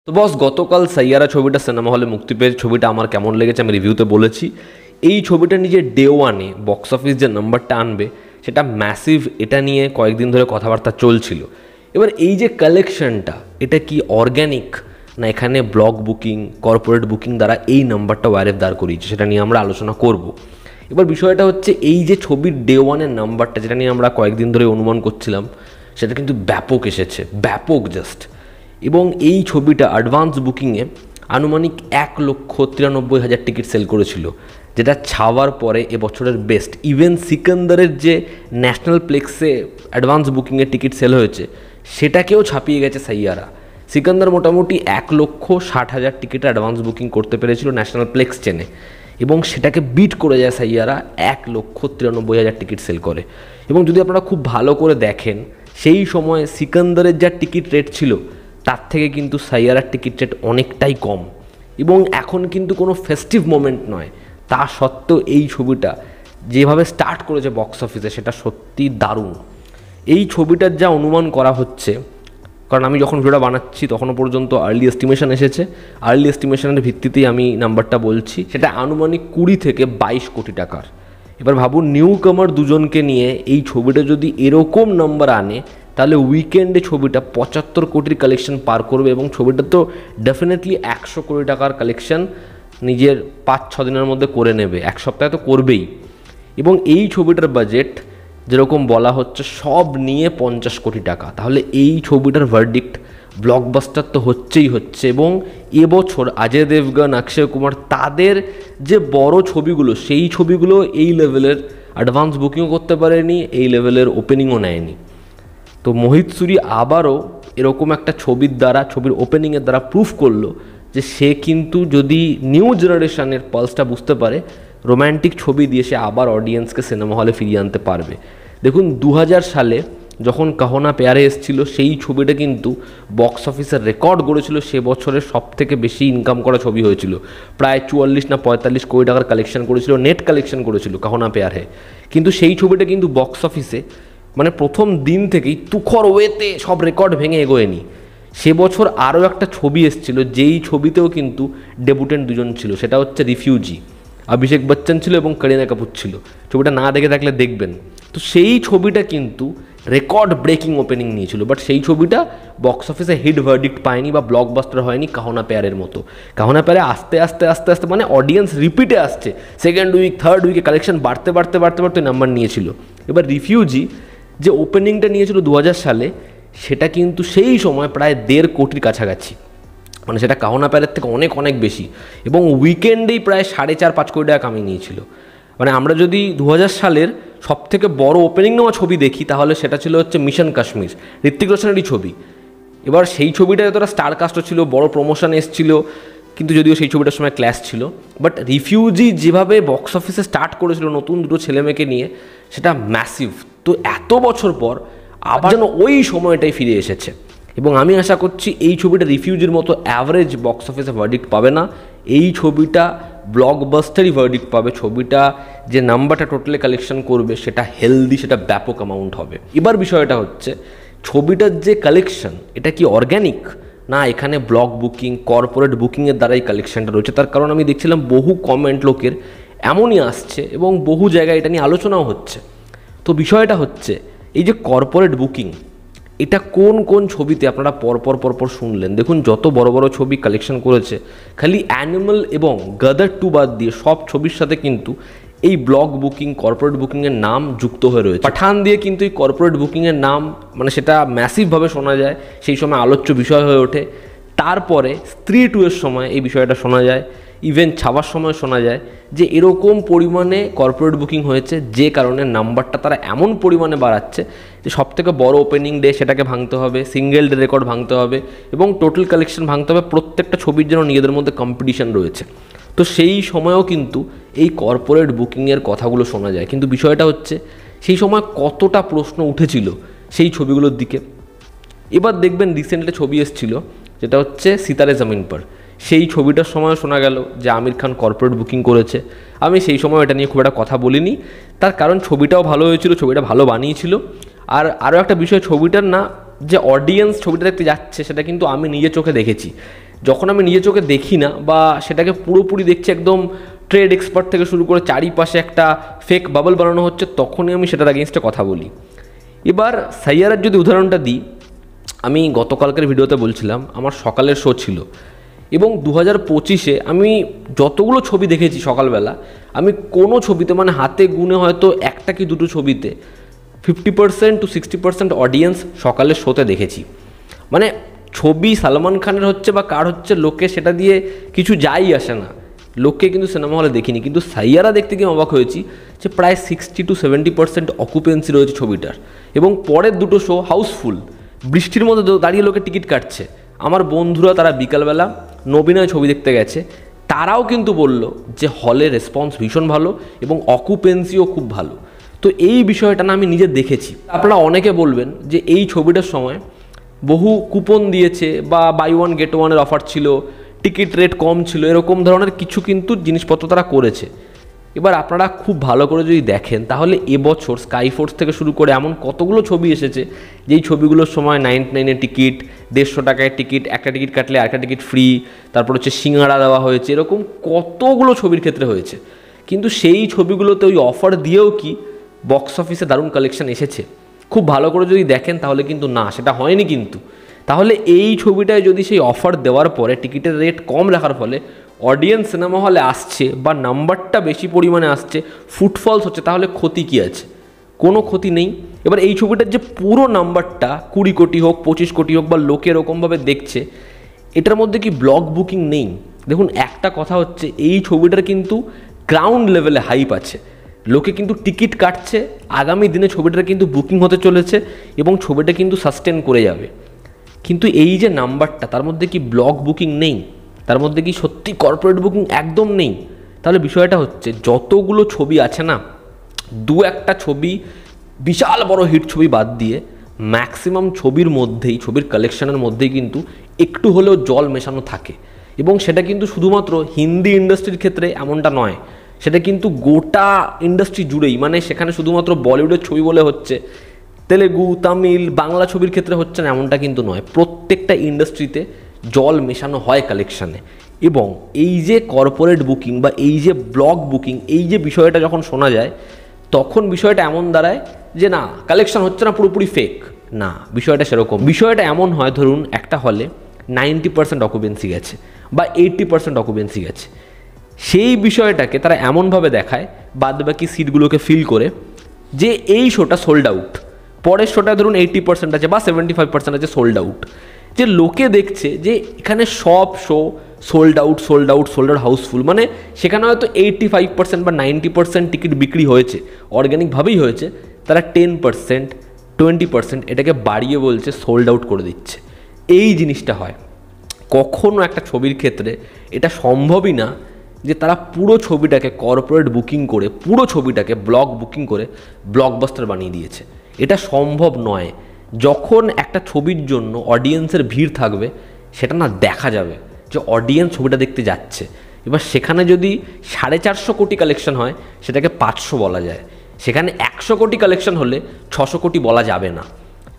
তো বস, গতকাল সাইয়ারা ছবিটা সিনেমা হলে মুক্তি পেয়ে ছবিটা আমার কেমন লেগেছে আমি রিভিউতে বলেছি। এই ছবিটা নিজের ডে ওয়ানে বক্স অফিস যে নাম্বারটা আনবে সেটা ম্যাসিভ, এটা নিয়ে কয়েকদিন ধরে কথাবার্তা চলছিল। এবার এই যে কালেকশনটা, এটা কি অর্গ্যানিক না এখানে ব্লক বুকিং, কর্পোরেট বুকিং দ্বারা এই নাম্বারটা ওয়ারেফ দাঁড় করিয়েছে, সেটা নিয়ে আমরা আলোচনা করব। এবার বিষয়টা হচ্ছে এই যে ছবির ডে ওয়ানের নাম্বারটা, যেটা নিয়ে আমরা কয়েকদিন ধরে অনুমান করছিলাম, সেটা কিন্তু ব্যাপক এসেছে, ব্যাপক জাস্ট। এবং এই ছবিটা অ্যাডভান্স বুকিংয়ে আনুমানিক 1,93,000 টিকিট সেল করেছিল, যেটা ছাওয়ার পরে এবছরের বেস্ট। ইভেন সিকান্দারের যে ন্যাশনাল প্লেক্সে অ্যাডভান্স বুকিংয়ের টিকিট সেল হয়েছে সেটাকেও ছাপিয়ে গেছে সাইয়ারা। সিকান্দার মোটামুটি 1,60,000 টিকিট অ্যাডভান্স বুকিং করতে পেরেছিল ন্যাশনাল প্লেক্স চেনে, এবং সেটাকে বিট করে যায় সাইয়ারা, 1,93,000 টিকিট সেল করে। এবং যদি আপনারা খুব ভালো করে দেখেন, সেই সময় সিকান্দারের যা টিকিট রেট ছিল তার থেকে কিন্তু সাইয়ারার টিকিট রেট অনেকটাই কম। এবং এখন কিন্তু কোনো ফেস্টিভ মোমেন্ট নয়, তা সত্ত্বেও এই ছবিটা যেভাবে স্টার্ট করেছে বক্স অফিসে সেটা সত্যি দারুণ। এই ছবিটার যা অনুমান করা হচ্ছে, কারণ আমি যখন ভিডিওটা বানাচ্ছি তখনও পর্যন্ত আর্লি এস্টিমেশন এসেছে, আর্লি এস্টিমেশনের ভিত্তিতেই আমি নাম্বারটা বলছি, সেটা আনুমানিক 20 থেকে 22 কোটি টাকার। এবার ভাবুন, নিউ কামার দুজনকে নিয়ে এই ছবিটা যদি এরকম নাম্বার আনে, তাহলে উইকেন্ডে ছবিটা 75 কোটির কালেকশন পার করবে, এবং ছবিটা তো ডেফিনেটলি 100 কোটি টাকার কালেকশন নিজের 5-6 দিনের মধ্যে করে নেবে, এক সপ্তাহে তো করবেই। এবং এই ছবিটার বাজেট যেরকম বলা হচ্ছে সব নিয়ে 50 কোটি টাকা, তাহলে এই ছবিটার ভার্ডিক্ট ব্লকবাস্টার তো হচ্ছেই হচ্ছে। এবং এবছর অজয় দেবগন, অক্ষয় কুমার, তাদের যে বড় ছবিগুলো, সেই ছবিগুলো এই লেভেলের অ্যাডভান্স বুকিংও করতে পারেনি, এই লেভেলের ওপেনিংও নেয়নি। তো মোহিত সুরি আবারও এরকম একটা ছবির দ্বারা, ছবির ওপেনিংয়ের দ্বারা প্রুফ করলো যে সে কিন্তু যদি নিউ জেনারেশনের পালসটা বুঝতে পারে, রোম্যান্টিক ছবি দিয়ে সে আবার অডিয়েন্সকে সিনেমা হলে ফিরিয়ে আনতে পারবে। দেখুন, 2000 সালে যখন কাহো না প্যারে এসেছিল, সেই ছবিটা কিন্তু বক্স অফিসের রেকর্ড গড়েছিল, সে বছরের সবথেকে বেশি ইনকাম করা ছবি হয়েছিল, প্রায় 44 না 45 কোটি টাকার কালেকশন করেছিল, নেট কালেকশন করেছিল কাহো না প্যারে। কিন্তু সেই ছবিটা কিন্তু বক্স অফিসে মানে প্রথম দিন থেকেই তুখর ওয়েতে সব রেকর্ড ভেঙে এগোয়নি। সে বছর আরও একটা ছবি এসেছিল, যেই ছবিতেও কিন্তু ডেবুটেন্ট দুজন ছিল, সেটা হচ্ছে রিফিউজি। অভিষেক বচ্চন ছিল এবং করিনা কাপুর ছিল। ছবিটা না দেখে থাকলে দেখবেন। তো সেই ছবিটা কিন্তু রেকর্ড ব্রেকিং ওপেনিং নিয়েছিল, বাট সেই ছবিটা বক্স অফিসে হিট ভার্ডিক্ট পায়নি বা ব্লকবাস্টার হয়নি কাহো না প্যারের মতো। কাহো না প্যারে আস্তে আস্তে আস্তে আস্তে মানে অডিয়েন্স রিপিটে আসছে, সেকেন্ড উইক, থার্ড উইকে কালেকশন বাড়তে বাড়তে বাড়তে বাড়তে নাম্বার নিয়েছিল। এবার রিফিউজি যে ওপেনিংটা নিয়েছিল 2000 সালে, সেটা কিন্তু সেই সময় প্রায় 1.5 কোটির কাছাকাছি, মানে সেটা কাহো না প্যারের থেকে অনেক অনেক বেশি, এবং উইকেন্ডেই প্রায় 4.5-5 কোটি টাকা কামিয়ে নিয়েছিল। মানে আমরা যদি 2000 সালের সবথেকে বড় ওপেনিং নেওয়া ছবি দেখি, তাহলে সেটা ছিল হচ্ছে মিশন কাশ্মীর, ঋত্বিক রোশনেরই ছবি। এবার সেই ছবিটা যতটা স্টার কাস্টও ছিল, বড় প্রমোশন এসেছিল, কিন্তু যদিও সেই ছবিটার সময় ক্ল্যাশ ছিল। বাট রিফিউজি যেভাবে বক্স অফিসে স্টার্ট করেছিল নতুন দুটো ছেলেমেয়েকে নিয়ে, সেটা ম্যাসিভ। তো এত বছর পর আবার যেন ওই সময়টাই ফিরে এসেছে, এবং আমি আশা করছি এই ছবিটা রিফিউজির মতো অ্যাভারেজ বক্স অফিসে ভার্ডিক্ট পাবে না, এই ছবিটা ব্লকবাস্টারই ভার্ডিক্ট পাবে। ছবিটা যে নাম্বারটা টোটালি কালেকশন করবে সেটা হেলদি, সেটা ব্যাপক অ্যামাউন্ট হবে। এবার বিষয়টা হচ্ছে ছবিটার যে কালেকশন, এটা কি অর্গ্যানিক না এখানে ব্লক বুকিং, কর্পোরেট বুকিংয়ের দ্বারাই কালেকশনটা রয়েছে। তার কারণ আমি দেখছিলাম বহু কমেন্ট লোকের এমনই আসছে, এবং বহু জায়গায় এটা নিয়ে আলোচনাও হচ্ছে। তো বিষয়টা হচ্ছে এই যে কর্পোরেট বুকিং, এটা কোন কোন ছবিতে আপনারা পরপর শুনলেন। দেখুন, যত বড় বড় ছবি কালেকশন করেছে, খালি অ্যানিমাল এবং গাদার 2 বাদ দিয়ে সব ছবির সাথে কিন্তু এই ব্লক বুকিং, কর্পোরেট বুকিংয়ের নাম যুক্ত হয়ে রয়েছে। পাঠান দিয়ে কিন্তু এই কর্পোরেট বুকিংয়ের নাম মানে সেটা ম্যাসিভভাবে শোনা যায়, সেই সময় আলোচ্য বিষয় হয়ে ওঠে। তারপরে স্ত্রী 2 এর সময় এই বিষয়টা শোনা যায়, ইভেন ছাওয়ার সময় শোনা যায় যে এরকম পরিমাণে কর্পোরেট বুকিং হয়েছে, যে কারণে নাম্বারটা তারা এমন পরিমাণে বাড়াচ্ছে যে সবথেকে বড় ওপেনিং ডে সেটাকে ভাঙতে হবে, সিঙ্গেল ডে রেকর্ড ভাঙতে হবে, এবং টোটাল কালেকশন ভাঙতে হবে। প্রত্যেকটা ছবির জন্য নিজেদের মধ্যে কম্পিটিশন রয়েছে। তো সেই সময়েও কিন্তু এই কর্পোরেট বুকিংয়ের কথাগুলো শোনা যায়। কিন্তু বিষয়টা হচ্ছে সেই সময় কতটা প্রশ্ন উঠেছিল সেই ছবিগুলোর দিকে। এবার দেখবেন রিসেন্টলি ছবি এসেছিল, যেটা হচ্ছে সিতারে জমিন পর। সেই ছবিটার সময় শোনা গেল যে আমির খান কর্পোরেট বুকিং করেছে। আমি সেই সময় এটা নিয়ে খুব একটা কথা বলিনি, তার কারণ ছবিটাও ভালো হয়েছিল, ছবিটা ভালো বানিয়েছিল। আর আরও একটা বিষয়, ছবিটার না যে অডিয়েন্স ছবিটা দেখতে যাচ্ছে, সেটা কিন্তু আমি নিজের চোখে দেখেছি যখন আমি নিজের চোখে দেখি না বা সেটাকে পুরোপুরি দেখছি একদম ট্রেড এক্সপার্ট থেকে শুরু করে চারিপাশে একটা ফেক বাবল বানানো হচ্ছে, তখনই আমি সেটার এগেনস্টে কথা বলি। এবার সাইয়ারার যদি উদাহরণটা দিই, আমি গতকালকের ভিডিওতে বলছিলাম আমার সকালের শো ছিল এবং 2025-এ আমি যতগুলো ছবি দেখেছি সকালবেলা, আমি কোনো ছবিতে মানে হাতে গুনে হয়তো একটা কি দুটো ছবিতে 50% to 60% অডিয়েন্স সকালের শোতে দেখেছি। মানে ছবি সালমান খানের হচ্ছে বা কার হচ্ছে, লোকে সেটা দিয়ে কিছু যাই আসে না, লোককে কিন্তু সিনেমা হলে দেখিনি। কিন্তু সাইয়ারা দেখতে গিয়ে অবাক হয়েছি যে প্রায় 60 to 70% অকুপেন্সি রয়েছে ছবিটার এবং পরের দুটো শো হাউসফুল, বৃষ্টির মধ্যে দাঁড়িয়ে লোকে টিকিট কাটছে। আমার বন্ধুরা তারা বিকালবেলা নবীনায় ছবি দেখতে গেছে, তারাও কিন্তু বলল যে হলে রেসপন্স ভীষণ ভালো এবং অকুপেন্সিও খুব ভালো। তো এই বিষয়টা না আমি নিজে দেখেছি। আপনারা অনেকে বলবেন যে এই ছবিটার সময় বহু কুপন দিয়েছে বা বাই ওয়ান গেট ওয়ানের অফার ছিল, টিকিট রেট কম ছিল, এরকম ধরনের কিছু কিন্তু জিনিসপত্র তারা করেছে। এবার আপনারা খুব ভালো করে যদি দেখেন তাহলে এবছর স্কাইফোর্স থেকে শুরু করে এমন কতগুলো ছবি এসেছে যেই ছবিগুলোর সময় 99-এ টিকিট, 150 টাকায় টিকিট, একটা টিকিট কাটলে আরেকটা টিকিট ফ্রি, তারপর হচ্ছে সিঙ্গাড়া দেওয়া হয়েছে, এরকম কতগুলো ছবির ক্ষেত্রে হয়েছে। কিন্তু সেই ছবিগুলোতে ওই অফার দিয়েও কি বক্স অফিসে দারুণ কালেকশন এসেছে? খুব ভালো করে যদি দেখেন তাহলে কিন্তু না, সেটা হয়নি। কিন্তু তাহলে এই ছবিটায় যদি সেই অফার দেওয়ার পরে টিকিটের রেট কম রাখার ফলে অডিয়েন্স সিনেমা হলে আসছে বা নাম্বারটা বেশি পরিমাণে আসছে, ফুটফলস হচ্ছে, তাহলে ক্ষতি কী আছে? কোনো ক্ষতি নেই। এবার এই ছবিটার যে পুরো নাম্বারটা 20 কোটি হোক, 25 কোটি হোক বা লোকে এরকমভাবে দেখছে, এটার মধ্যে কি ব্লক বুকিং নেই? দেখুন, একটা কথা হচ্ছে এই ছবিটার কিন্তু গ্রাউন্ড লেভেলে হাইপ আছে, লোকে কিন্তু টিকিট কাটছে, আগামী দিনে ছবিটার কিন্তু বুকিং হতে চলেছে এবং ছবিটা কিন্তু সাস্টেন করে যাবে। কিন্তু এই যে নাম্বারটা, তার মধ্যে কি ব্লক বুকিং নেই? তার মধ্যে কি সত্যি কর্পোরেট বুকিং একদম নেই? তাহলে বিষয়টা হচ্ছে যতগুলো ছবি আছে না, দু একটা ছবি বিশাল বড় হিট ছবি বাদ দিয়ে ম্যাক্সিমাম ছবির মধ্যেই, ছবির কালেকশনের মধ্যেই কিন্তু একটু হলেও জল মেশানো থাকে। এবং সেটা কিন্তু শুধুমাত্র হিন্দি ইন্ডাস্ট্রির ক্ষেত্রে এমনটা নয়, সেটা কিন্তু গোটা ইন্ডাস্ট্রি জুড়েই। মানে সেখানে শুধুমাত্র বলিউডের ছবি বলে হচ্ছে, তেলেগু, তামিল, বাংলা ছবির ক্ষেত্রে হচ্ছে না এমনটা কিন্তু নয়। প্রত্যেকটা ইন্ডাস্ট্রিতে জল মেশানো হয় কালেকশানে। এবং এই যে কর্পোরেট বুকিং বা এই যে ব্লক বুকিং, এই যে বিষয়টা যখন শোনা যায়, তখন বিষয়টা এমন দাঁড়ায় যে না, কালেকশন হচ্ছে না, পুরোপুরি ফেক। না, বিষয়টা সেরকম। বিষয়টা এমন হয়, ধরুন একটা হলে 90% অকুপেন্সি গেছে বা 80% অকুপেন্সি গেছে, সেই বিষয়টাকে তারা এমনভাবে দেখায় বাদবাকি সিটগুলোকে ফিল করে যে এই শোটা সোল্ড আউট, পরের শোটা ধরুন 80% আছে বা 75% আছে সোল্ড আউট। যে লোকে দেখছে যে এখানে সব show sold out, sold out, sold out, houseful. মানে সেখানে হয়তো 85% বা 90% টিকিট বিক্রি হয়েছে, অর্গ্যানিকভাবেই হয়েছে, তারা 10%, 20% এটাকে বাড়িয়ে বলছে সোল্ড আউট করে দিচ্ছে। এই জিনিসটা হয় কখনো একটা ছবির ক্ষেত্রে, এটা সম্ভবই না যে তারা পুরো ছবিটাকে কর্পোরেট বুকিং করে, পুরো ছবিটাকে ব্লক বুকিং করে ব্লকবাস্টার বানিয়ে দিয়েছে। এটা সম্ভব নয়। যখন একটা ছবির জন্য অডিয়েন্সের ভিড় থাকবে, সেটা না দেখা যাবে যে অডিয়েন্স ছবিটা দেখতে যাচ্ছে। এবার সেখানে যদি 450 কোটি কালেকশন হয়, সেটাকে 500 বলা যায়। সেখানে 100 কোটি কালেকশন হলে 600 কোটি বলা যাবে না।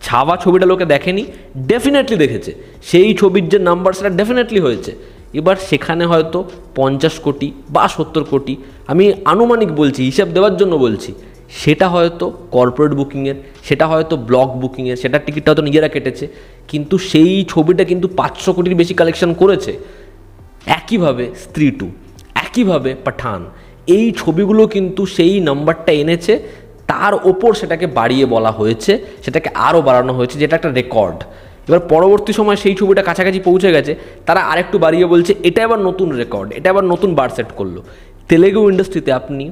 ছাওয়া ছবিটা লোকে দেখেনি, ডেফিনেটলি দেখেছে। সেই ছবির যে নাম্বার, সেটা ডেফিনেটলি হয়েছে। এবার সেখানে হয়তো 50 কোটি বা 70 কোটি, আমি আনুমানিক বলছি, হিসাব দেওয়ার জন্য বলছি, সেটা হয়তো কর্পোরেট বুকিংয়ের, সেটা হয়তো ব্লক বুকিংয়ের, সেটার টিকিটটা হয়তো নিজেরা কেটেছে, কিন্তু সেই ছবিটা কিন্তু 500 কোটির বেশি কালেকশন করেছে। একইভাবে স্ত্রী 2, একইভাবে পাঠান, এই ছবিগুলো কিন্তু সেই নাম্বারটা এনেছে, তার ওপর সেটাকে বাড়িয়ে বলা হয়েছে, সেটাকে আরও বাড়ানো হয়েছে, যেটা একটা রেকর্ড। এবার পরবর্তী সময় সেই ছবিটা কাছাকাছি পৌঁছে গেছে, তারা আরেকটু বাড়িয়ে বলছে এটা এবার নতুন রেকর্ড, এটা আবার নতুন বার সেট করলো। তেলেগু ইন্ডাস্ট্রিতে আপনি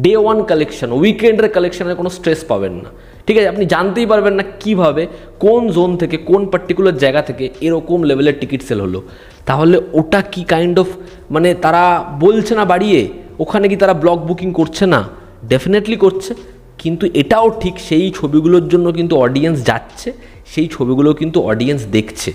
ডে ওয়ান কালেকশন, উইকেন্ডের কালেকশনের কোনো স্ট্রেস পাবেন না, ঠিক আছে? আপনি জানতেই পারবেন না কিভাবে, কোন জোন থেকে, কোন পার্টিকুলার জায়গা থেকে এরকম লেভেলের টিকিট সেল হলো। তাহলে ওটা কি কাইন্ড অফ, মানে তারা বলছে না বাড়িয়ে, ওখানে কি তারা ব্লক বুকিং করছে না? ডেফিনেটলি করছে। কিন্তু এটাও ঠিক, সেই ছবিগুলোর জন্য কিন্তু অডিয়েন্স যাচ্ছে, সেই ছবিগুলো কিন্তু অডিয়েন্স দেখছে।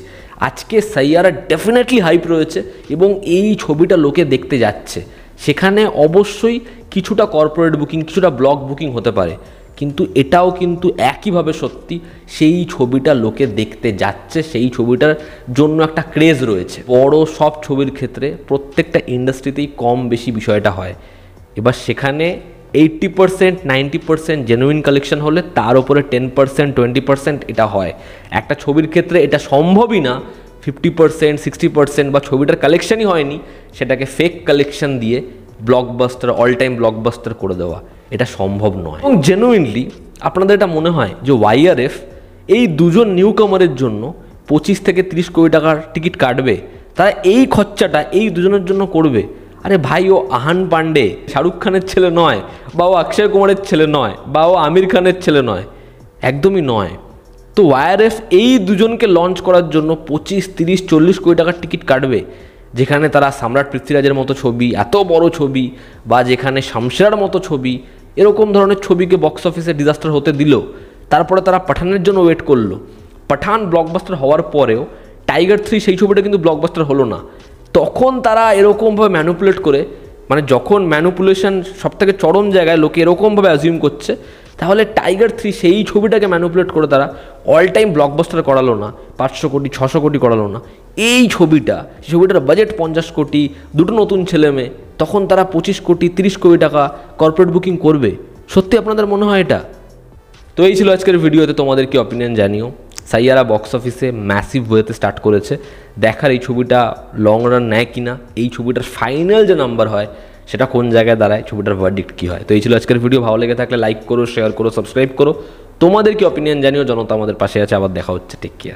আজকে সাইয়ারা ডেফিনেটলি হাইপ রয়েছে এবং এই ছবিটা লোকে দেখতে যাচ্ছে। সেখানে অবশ্যই কিছুটা কর্পোরেট বুকিং, কিছুটা ব্লক বুকিং হতে পারে, কিন্তু এটাও কিন্তু একইভাবে সত্যি, সেই ছবিটা লোকে দেখতে যাচ্ছে, সেই ছবিটার জন্য একটা ক্রেজ রয়েছে। বড় সব ছবির ক্ষেত্রে প্রত্যেকটা ইন্ডাস্ট্রিতেই কম বেশি বিষয়টা হয়। এবার সেখানে 80% 90% জেনুইন কালেকশন হলে তার উপরে 10% 20% এটা হয়। একটা ছবির ক্ষেত্রে এটা সম্ভবই না 50% 60% বা ছবিটার কালেকশনই হয়নি সেটাকে ফেক কালেকশন দিয়ে ব্লকবাস্টার অল টাইম ব্লকবাস্টার করে দেওয়া, এটা সম্ভব নয়। এবং জেনুইনলি আপনাদের এটা মনে হয় যে ওয়াইআরএফ এই দুজন নিউ কামারের জন্য 25 থেকে 30 কোটি টাকার টিকিট কাটবে, তারা এই খরচাটা এই দুজনের জন্য করবে? আরে ভাই, ও আহান পান্ডে শাহরুখ খানের ছেলে নয়, বা ও অক্ষয় কুমারের ছেলে নয়, বা ও আমির খানের ছেলে নয়, একদমই নয়। তো ওয়াইআরএফ এই দুজনকে লঞ্চ করার জন্য 25, 30, 40 কোটি টাকার টিকিট কাটবে, যেখানে তারা সম্রাট পৃথ্বীরাজের মতো ছবি, এত বড় ছবি, বা যেখানে শামশেরার মতো ছবি, এরকম ধরনের ছবিকে বক্স অফিসে ডিজাস্টার হতে দিল। তারপরে তারা পাঠানের জন্য ওয়েট করলো। পাঠান ব্লকবাস্টার হওয়ার পরেও টাইগার 3 সেই ছবিটা কিন্তু ব্লকবাস্টার হলো না। তখন তারা এরকমভাবে ম্যানুপুলেট করে, মানে যখন ম্যানুপুলেশন সবথেকে চরম জায়গায় লোকে এরকমভাবে অ্যাজিউম করছে, তাহলে টাইগার 3 সেই ছবিটাকে ম্যানুপুলেট করে তারা অল টাইম ব্লকবাস্টার করালো না, 500 কোটি 600 কোটি করালো না। এই ছবিটার বাজেট 50 কোটি, দুটো নতুন ছেলে মেয়ে, তখন তারা 25 কোটি 30 কোটি টাকা কর্পোরেট বুকিং করবে? সত্যি আপনাদের মনে হয় এটা? তো এই ছিল আজকের ভিডিওতে, তোমাদের কি অপিনিয়ন জানিও। সাইয়ারা বক্স অফিসে ম্যাসিভ ওয়েতে স্টার্ট করেছে, দেখার এই ছবিটা লং রান নেয় কিনা, এই ছবিটার ফাইনাল যে নাম্বার হয় সেটা কোন জায়গায় দাঁড়ায়, ছবিটার ভার্ডিক্ট কী হয়। তো এই ছিল আজকের ভিডিও। ভালো লেগে থাকলে লাইক করো, শেয়ার করো, সাবস্ক্রাইব করো। তোমাদের কি অপিনিয়ন জানিও। জনতা আমাদের পাশে আছে। আবার দেখা হচ্ছে। Take care.